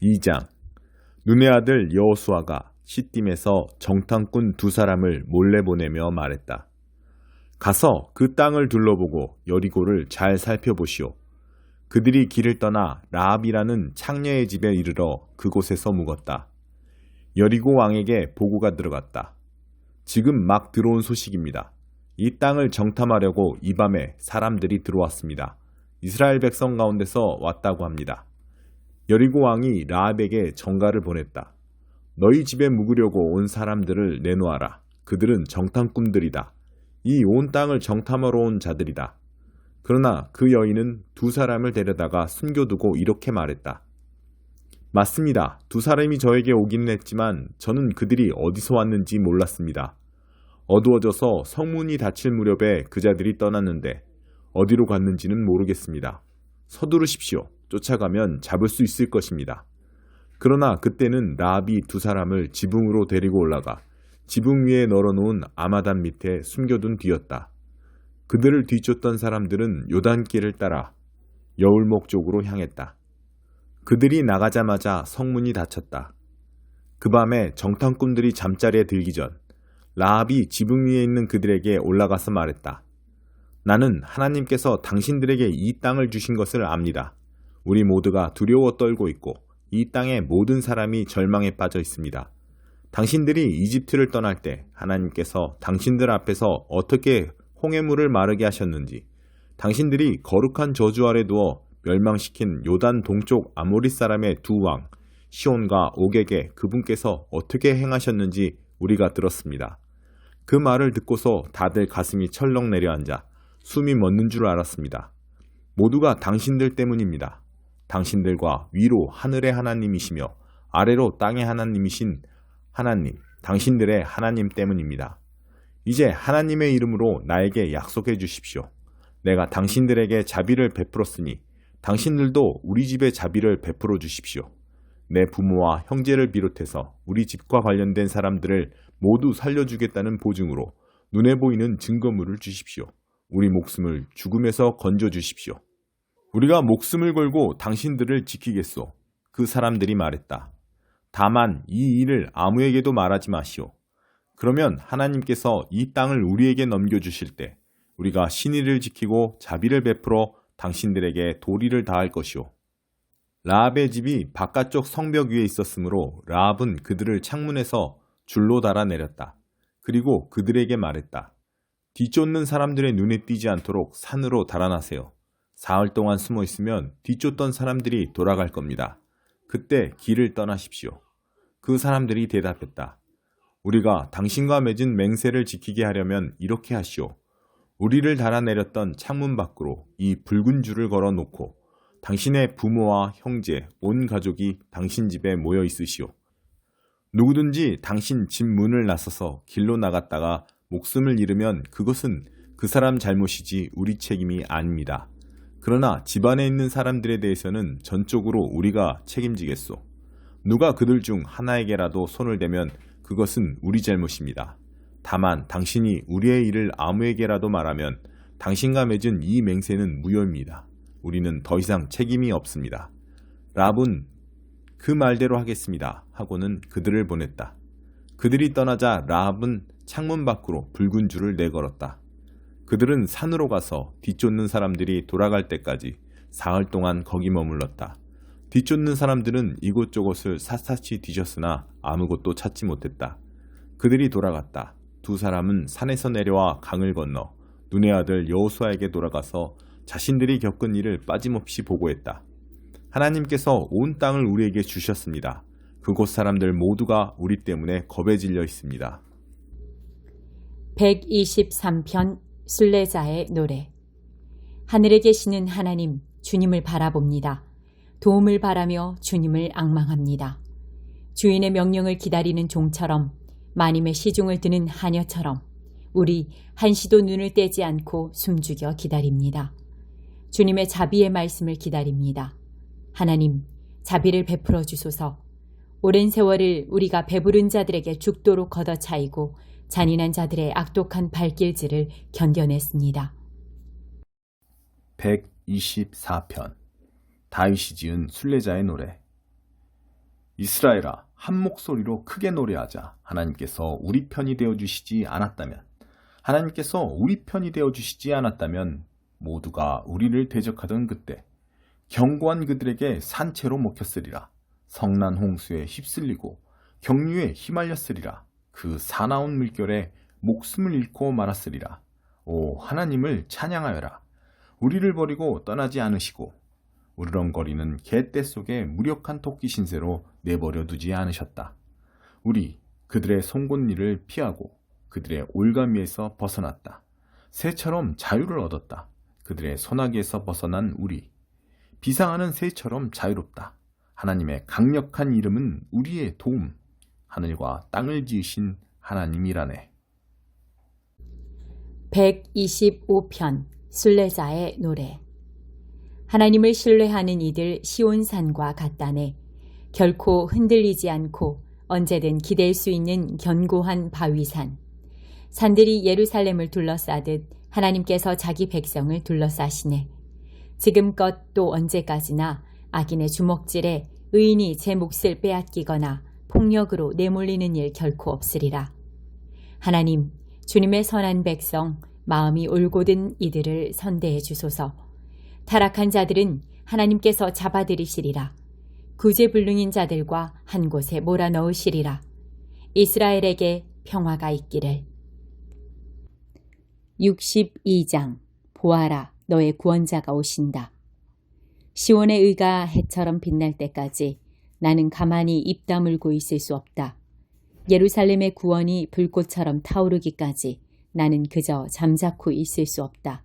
2장. 눈의 아들 여호수아가 시딤에서 정탐꾼 2사람을 몰래 보내며 말했다. 가서 그 땅을 둘러보고 여리고를 잘 살펴보시오. 그들이 길을 떠나 라합이라는 창녀의 집에 이르러 그곳에서 묵었다. 여리고 왕에게 보고가 들어갔다. 지금 막 들어온 소식입니다. 이 땅을 정탐하려고 이 밤에 사람들이 들어왔습니다. 이스라엘 백성 가운데서 왔다고 합니다. 여리고 왕이 라합에게 전가를 보냈다. 너희 집에 묵으려고 온 사람들을 내놓아라. 그들은 정탐꾼들이다. 이 온 땅을 정탐하러 온 자들이다. 그러나 그 여인은 2사람을 데려다가 숨겨두고 이렇게 말했다. 맞습니다. 2사람이 저에게 오기는 했지만 저는 그들이 어디서 왔는지 몰랐습니다. 어두워져서 성문이 닫힐 무렵에 그 자들이 떠났는데 어디로 갔는지는 모르겠습니다. 서두르십시오. 쫓아가면 잡을 수 있을 것입니다. 그러나 그때는 라합이 2사람을 지붕으로 데리고 올라가 지붕 위에 널어놓은 아마단 밑에 숨겨둔 뒤였다. 그들을 뒤쫓던 사람들은 요단길을 따라 여울목 쪽으로 향했다. 그들이 나가자마자 성문이 닫혔다. 그 밤에 정탐꾼들이 잠자리에 들기 전 라합이 지붕 위에 있는 그들에게 올라가서 말했다. 나는 하나님께서 당신들에게 이 땅을 주신 것을 압니다. 우리 모두가 두려워 떨고 있고 이 땅의 모든 사람이 절망에 빠져 있습니다. 당신들이 이집트를 떠날 때 하나님께서 당신들 앞에서 어떻게 홍해물을 마르게 하셨는지, 당신들이 거룩한 저주 아래 두어 멸망시킨 요단 동쪽 아모리 사람의 2왕 시온과 옥에게 그분께서 어떻게 행하셨는지 우리가 들었습니다. 그 말을 듣고서 다들 가슴이 철렁 내려앉아 숨이 멎는 줄 알았습니다. 모두가 당신들 때문입니다. 당신들과 위로 하늘의 하나님이시며 아래로 땅의 하나님이신 하나님, 당신들의 하나님 때문입니다. 이제 하나님의 이름으로 나에게 약속해 주십시오. 내가 당신들에게 자비를 베풀었으니 당신들도 우리 집에 자비를 베풀어 주십시오. 내 부모와 형제를 비롯해서 우리 집과 관련된 사람들을 모두 살려주겠다는 보증으로 눈에 보이는 증거물을 주십시오. 우리 목숨을 죽음에서 건져 주십시오. 우리가 목숨을 걸고 당신들을 지키겠소. 그 사람들이 말했다. 다만 이 일을 아무에게도 말하지 마시오. 그러면 하나님께서 이 땅을 우리에게 넘겨주실 때 우리가 신의를 지키고 자비를 베풀어 당신들에게 도리를 다할 것이오. 라합의 집이 바깥쪽 성벽 위에 있었으므로 라합은 그들을 창문에서 줄로 달아내렸다. 그리고 그들에게 말했다. 뒤쫓는 사람들의 눈에 띄지 않도록 산으로 달아나세요. 사흘 동안 숨어 있으면 뒤쫓던 사람들이 돌아갈 겁니다. 그때 길을 떠나십시오. 그 사람들이 대답했다. 우리가 당신과 맺은 맹세를 지키게 하려면 이렇게 하시오. 우리를 달아내렸던 창문 밖으로 이 붉은 줄을 걸어놓고 당신의 부모와 형제, 온 가족이 당신 집에 모여 있으시오. 누구든지 당신 집 문을 나서서 길로 나갔다가 목숨을 잃으면 그것은 그 사람 잘못이지 우리 책임이 아닙니다. 그러나 집안에 있는 사람들에 대해서는 전적으로 우리가 책임지겠소. 누가 그들 중 하나에게라도 손을 대면 그것은 우리 잘못입니다. 다만 당신이 우리의 일을 아무에게라도 말하면 당신과 맺은 이 맹세는 무효입니다. 우리는 더 이상 책임이 없습니다. 라합은 그 말대로 하겠습니다 하고는 그들을 보냈다. 그들이 떠나자 라합은 창문 밖으로 붉은 줄을 내걸었다. 그들은 산으로 가서 뒤쫓는 사람들이 돌아갈 때까지 사흘 동안 거기 머물렀다. 뒤쫓는 사람들은 이곳저곳을 샅샅이 뒤졌으나 아무것도 찾지 못했다. 그들이 돌아갔다. 2사람은 산에서 내려와 강을 건너 눈의 아들 여호수아에게 돌아가서 자신들이 겪은 일을 빠짐없이 보고했다. 하나님께서 온 땅을 우리에게 주셨습니다. 그곳 사람들 모두가 우리 때문에 겁에 질려 있습니다. 123편 순례자의 노래. 하늘에 계시는 하나님, 주님을 바라봅니다. 도움을 바라며 주님을 앙망합니다. 주인의 명령을 기다리는 종처럼, 마님의 시중을 드는 하녀처럼 우리 한시도 눈을 떼지 않고 숨죽여 기다립니다. 주님의 자비의 말씀을 기다립니다. 하나님, 자비를 베풀어 주소서. 오랜 세월을 우리가 배부른 자들에게 죽도록 걷어차이고 잔인한 자들의 악독한 발길질을 견뎌냈습니다. 124편 다윗이 지은 순례자의 노래. 이스라엘아, 한 목소리로 크게 노래하자. 하나님께서 우리 편이 되어주시지 않았다면 모두가 우리를 대적하던 그때 견고한 그들에게 산채로 먹혔으리라. 성난 홍수에 휩쓸리고 경류에 휘말렸으리라. 그 사나운 물결에 목숨을 잃고 말았으리라. 오, 하나님을 찬양하여라. 우리를 버리고 떠나지 않으시고 우르렁거리는 개떼 속에 무력한 토끼 신세로 내버려 두지 않으셨다. 우리 그들의 송곳니를 피하고 그들의 올가미에서 벗어났다. 새처럼 자유를 얻었다. 그들의 소나기에서 벗어난 우리 비상하는 새처럼 자유롭다. 하나님의 강력한 이름은 우리의 도움. 하늘과 땅을 지으신 하나님이라네. 125편 순례자의 노래. 하나님을 신뢰하는 이들 시온산과 같다네. 결코 흔들리지 않고 언제든 기댈 수 있는 견고한 바위산. 산들이 예루살렘을 둘러싸듯 하나님께서 자기 백성을 둘러싸시네. 지금껏 또 언제까지나 악인의 주먹질에 의인이 제 몫을 빼앗기거나 폭력으로 내몰리는 일 결코 없으리라. 하나님, 주님의 선한 백성, 마음이 올곧은 이들을 선대해 주소서. 타락한 자들은 하나님께서 잡아들이시리라. 구제불능인 자들과 한 곳에 몰아넣으시리라. 이스라엘에게 평화가 있기를. 62장. 보아라, 너의 구원자가 오신다. 시온의 의가 해처럼 빛날 때까지 나는 가만히 입 다물고 있을 수 없다. 예루살렘의 구원이 불꽃처럼 타오르기까지 나는 그저 잠자코 있을 수 없다.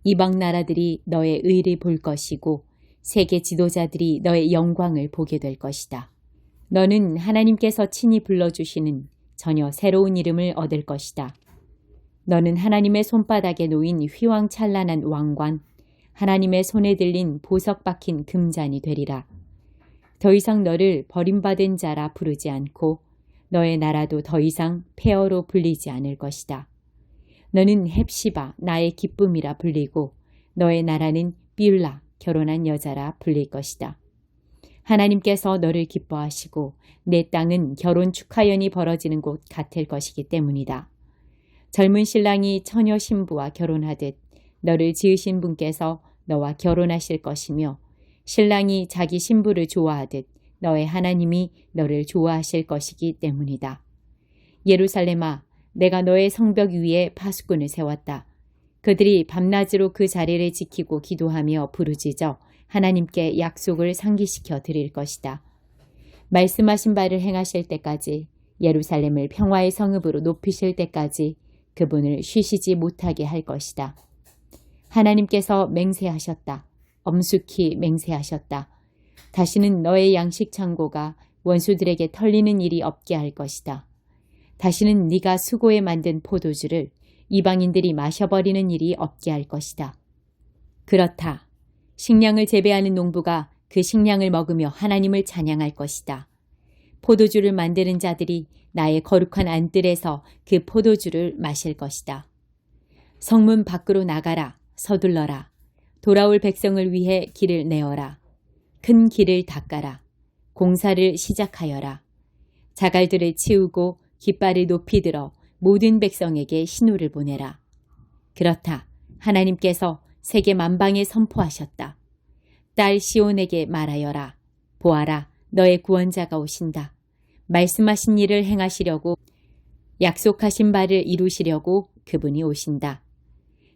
이방 나라들이 너의 의를 볼 것이고 세계 지도자들이 너의 영광을 보게 될 것이다. 너는 하나님께서 친히 불러주시는 전혀 새로운 이름을 얻을 것이다. 너는 하나님의 손바닥에 놓인 휘황찬란한 왕관, 하나님의 손에 들린 보석 박힌 금잔이 되리라. 더 이상 너를 버림받은 자라 부르지 않고 너의 나라도 더 이상 폐허로 불리지 않을 것이다. 너는 헵시바, 나의 기쁨이라 불리고 너의 나라는 비울라, 결혼한 여자라 불릴 것이다. 하나님께서 너를 기뻐하시고 내 땅은 결혼 축하연이 벌어지는 곳 같을 것이기 때문이다. 젊은 신랑이 처녀 신부와 결혼하듯 너를 지으신 분께서 너와 결혼하실 것이며 신랑이 자기 신부를 좋아하듯 너의 하나님이 너를 좋아하실 것이기 때문이다. 예루살렘아, 내가 너의 성벽 위에 파수꾼을 세웠다. 그들이 밤낮으로 그 자리를 지키고 기도하며 부르짖어 하나님께 약속을 상기시켜 드릴 것이다. 말씀하신 바를 행하실 때까지, 예루살렘을 평화의 성읍으로 높이실 때까지 그분을 쉬시지 못하게 할 것이다. 하나님께서 맹세하셨다. 엄숙히 맹세하셨다. 다시는 너의 양식 창고가 원수들에게 털리는 일이 없게 할 것이다. 다시는 네가 수고에 만든 포도주를 이방인들이 마셔버리는 일이 없게 할 것이다. 그렇다. 식량을 재배하는 농부가 그 식량을 먹으며 하나님을 찬양할 것이다. 포도주를 만드는 자들이 나의 거룩한 안뜰에서 그 포도주를 마실 것이다. 성문 밖으로 나가라. 서둘러라. 돌아올 백성을 위해 길을 내어라. 큰 길을 닦아라. 공사를 시작하여라. 자갈들을 치우고 깃발을 높이 들어 모든 백성에게 신호를 보내라. 그렇다. 하나님께서 세계 만방에 선포하셨다. 딸 시온에게 말하여라. 보아라, 너의 구원자가 오신다. 말씀하신 일을 행하시려고, 약속하신 바를 이루시려고 그분이 오신다.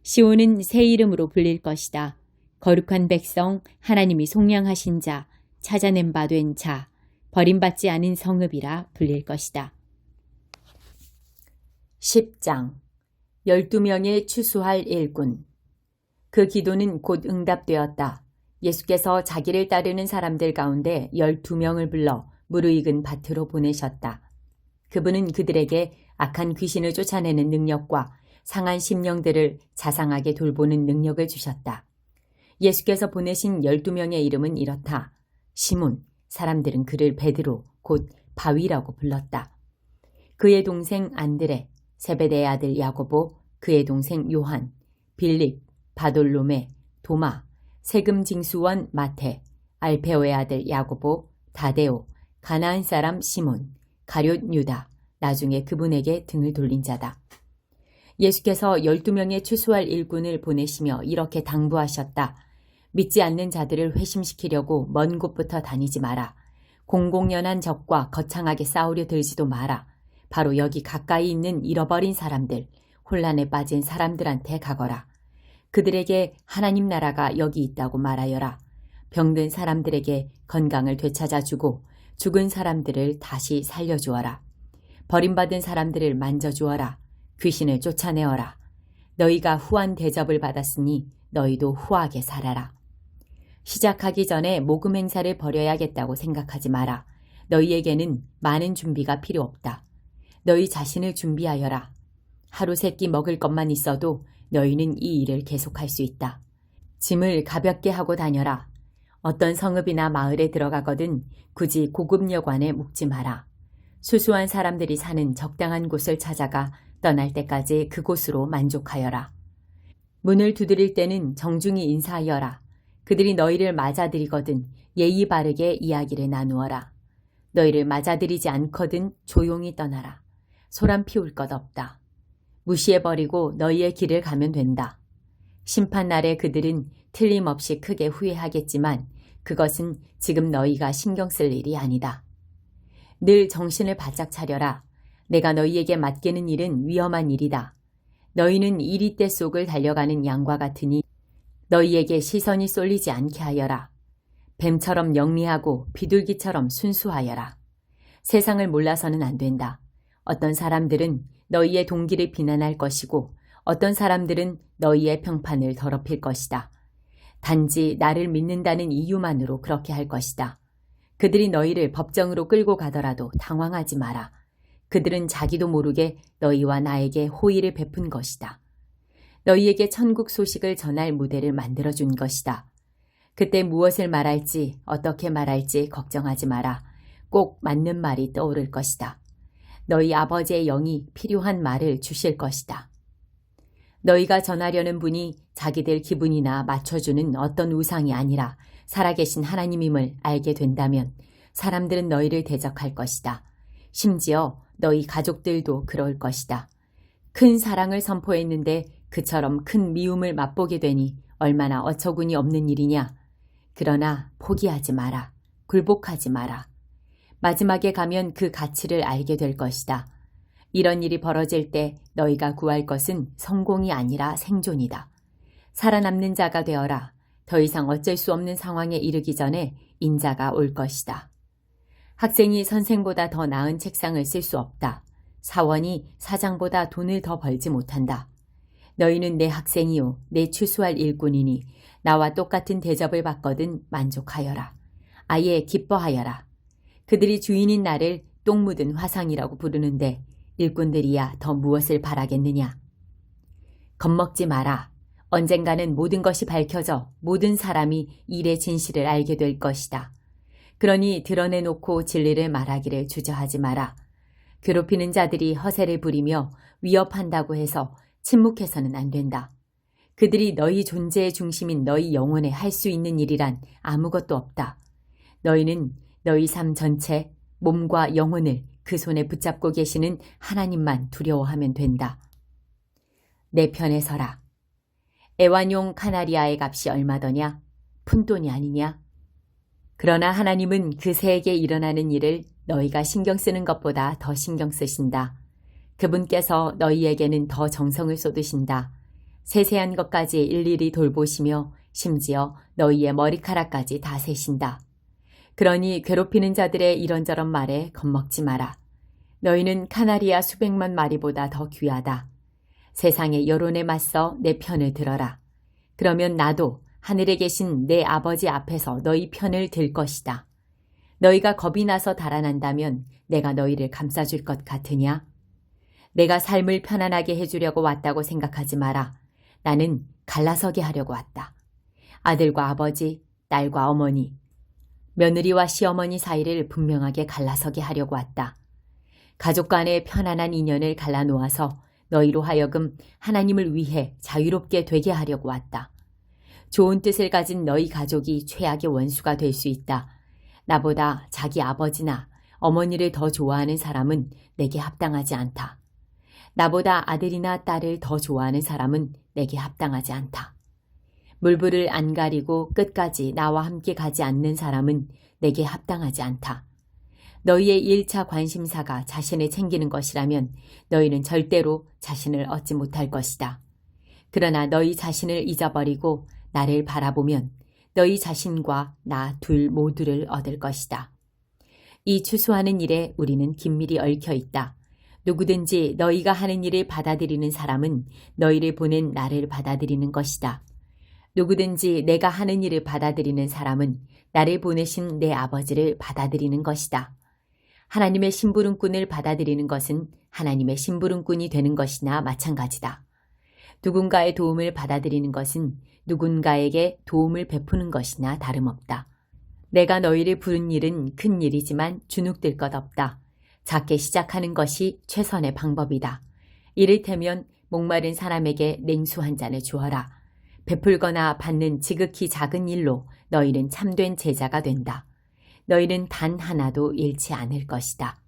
시온은 새 이름으로 불릴 것이다. 거룩한 백성, 하나님이 속량하신 자, 찾아낸 바 된 자, 버림받지 않은 성읍이라 불릴 것이다. 10장. 12명의 추수할 일꾼. 그 기도는 곧 응답되었다. 예수께서 자기를 따르는 사람들 가운데 12명을 불러 무르익은 밭으로 보내셨다. 그분은 그들에게 악한 귀신을 쫓아내는 능력과 상한 심령들을 자상하게 돌보는 능력을 주셨다. 예수께서 보내신 12명의 이름은 이렇다. 시몬, 사람들은 그를 베드로, 곧 바위라고 불렀다. 그의 동생 안드레, 세베대의 아들 야고보, 그의 동생 요한, 빌립, 바돌로메, 도마, 세금 징수원 마테, 알페오의 아들 야고보, 다데오, 가나안 사람 시몬, 가룟 유다, 나중에 그분에게 등을 돌린 자다. 예수께서 12명의 추수할 일꾼을 보내시며 이렇게 당부하셨다. 믿지 않는 자들을 회심시키려고 먼 곳부터 다니지 마라. 공공연한 적과 거창하게 싸우려 들지도 마라. 바로 여기 가까이 있는 잃어버린 사람들, 혼란에 빠진 사람들한테 가거라. 그들에게 하나님 나라가 여기 있다고 말하여라. 병든 사람들에게 건강을 되찾아주고 죽은 사람들을 다시 살려주어라. 버림받은 사람들을 만져주어라. 귀신을 쫓아내어라. 너희가 후한 대접을 받았으니 너희도 후하게 살아라. 시작하기 전에 모금 행사를 벌여야겠다고 생각하지 마라. 너희에게는 많은 준비가 필요 없다. 너희 자신을 준비하여라. 하루 세 끼 먹을 것만 있어도 너희는 이 일을 계속할 수 있다. 짐을 가볍게 하고 다녀라. 어떤 성읍이나 마을에 들어가거든 굳이 고급 여관에 묵지 마라. 수수한 사람들이 사는 적당한 곳을 찾아가 떠날 때까지 그곳으로 만족하여라. 문을 두드릴 때는 정중히 인사하여라. 그들이 너희를 맞아들이거든 예의 바르게 이야기를 나누어라. 너희를 맞아들이지 않거든 조용히 떠나라. 소란 피울 것 없다. 무시해버리고 너희의 길을 가면 된다. 심판날에 그들은 틀림없이 크게 후회하겠지만 그것은 지금 너희가 신경 쓸 일이 아니다. 늘 정신을 바짝 차려라. 내가 너희에게 맡기는 일은 위험한 일이다. 너희는 이리떼 속을 달려가는 양과 같으니 너희에게 시선이 쏠리지 않게 하여라. 뱀처럼 영리하고 비둘기처럼 순수하여라. 세상을 몰라서는 안 된다. 어떤 사람들은 너희의 동기를 비난할 것이고 어떤 사람들은 너희의 평판을 더럽힐 것이다. 단지 나를 믿는다는 이유만으로 그렇게 할 것이다. 그들이 너희를 법정으로 끌고 가더라도 당황하지 마라. 그들은 자기도 모르게 너희와 나에게 호의를 베푼 것이다. 너희에게 천국 소식을 전할 무대를 만들어준 것이다. 그때 무엇을 말할지 어떻게 말할지 걱정하지 마라. 꼭 맞는 말이 떠오를 것이다. 너희 아버지의 영이 필요한 말을 주실 것이다. 너희가 전하려는 분이 자기들 기분이나 맞춰주는 어떤 우상이 아니라 살아계신 하나님임을 알게 된다면 사람들은 너희를 대적할 것이다. 심지어 너희 가족들도 그럴 것이다. 큰 사랑을 선포했는데 그처럼 큰 미움을 맛보게 되니 얼마나 어처구니 없는 일이냐. 그러나 포기하지 마라. 굴복하지 마라. 마지막에 가면 그 가치를 알게 될 것이다. 이런 일이 벌어질 때 너희가 구할 것은 성공이 아니라 생존이다. 살아남는 자가 되어라. 더 이상 어쩔 수 없는 상황에 이르기 전에 인자가 올 것이다. 학생이 선생보다 더 나은 책상을 쓸 수 없다. 사원이 사장보다 돈을 더 벌지 못한다. 너희는 내 학생이요 내 추수할 일꾼이니 나와 똑같은 대접을 받거든 만족하여라. 아예 기뻐하여라. 그들이 주인인 나를 똥 묻은 화상이라고 부르는데 일꾼들이야 더 무엇을 바라겠느냐. 겁먹지 마라. 언젠가는 모든 것이 밝혀져 모든 사람이 일의 진실을 알게 될 것이다. 그러니 드러내놓고 진리를 말하기를 주저하지 마라. 괴롭히는 자들이 허세를 부리며 위협한다고 해서 침묵해서는 안 된다. 그들이 너희 존재의 중심인 너희 영혼에 할 수 있는 일이란 아무것도 없다. 너희는 너희 삶 전체, 몸과 영혼을 그 손에 붙잡고 계시는 하나님만 두려워하면 된다. 내 편에 서라. 애완용 카나리아의 값이 얼마더냐? 푼돈이 아니냐? 그러나 하나님은 그 새에게 일어나는 일을 너희가 신경 쓰는 것보다 더 신경 쓰신다. 그분께서 너희에게는 더 정성을 쏟으신다. 세세한 것까지 일일이 돌보시며 심지어 너희의 머리카락까지 다 세신다. 그러니 괴롭히는 자들의 이런저런 말에 겁먹지 마라. 너희는 카나리아 수백만 마리보다 더 귀하다. 세상의 여론에 맞서 내 편을 들어라. 그러면 나도 하늘에 계신 내 아버지 앞에서 너희 편을 들 것이다. 너희가 겁이 나서 달아난다면 내가 너희를 감싸줄 것 같으냐? 내가 삶을 편안하게 해주려고 왔다고 생각하지 마라. 나는 갈라서게 하려고 왔다. 아들과 아버지, 딸과 어머니, 며느리와 시어머니 사이를 분명하게 갈라서게 하려고 왔다. 가족 간의 편안한 인연을 갈라놓아서 너희로 하여금 하나님을 위해 자유롭게 되게 하려고 왔다. 좋은 뜻을 가진 너희 가족이 최악의 원수가 될 수 있다. 나보다 자기 아버지나 어머니를 더 좋아하는 사람은 내게 합당하지 않다. 나보다 아들이나 딸을 더 좋아하는 사람은 내게 합당하지 않다. 물불을 안 가리고 끝까지 나와 함께 가지 않는 사람은 내게 합당하지 않다. 너희의 1차 관심사가 자신을 챙기는 것이라면 너희는 절대로 자신을 얻지 못할 것이다. 그러나 너희 자신을 잊어버리고 나를 바라보면 너희 자신과 나 둘 모두를 얻을 것이다. 이 추수하는 일에 우리는 긴밀히 얽혀 있다. 누구든지 너희가 하는 일을 받아들이는 사람은 너희를 보낸 나를 받아들이는 것이다. 누구든지 내가 하는 일을 받아들이는 사람은 나를 보내신 내 아버지를 받아들이는 것이다. 하나님의 심부름꾼을 받아들이는 것은 하나님의 심부름꾼이 되는 것이나 마찬가지다. 누군가의 도움을 받아들이는 것은 누군가에게 도움을 베푸는 것이나 다름없다. 내가 너희를 부른 일은 큰 일이지만 주눅들 것 없다. 작게 시작하는 것이 최선의 방법이다. 이를테면 목마른 사람에게 냉수 한 잔을 주어라. 베풀거나 받는 지극히 작은 일로 너희는 참된 제자가 된다. 너희는 단 하나도 잃지 않을 것이다.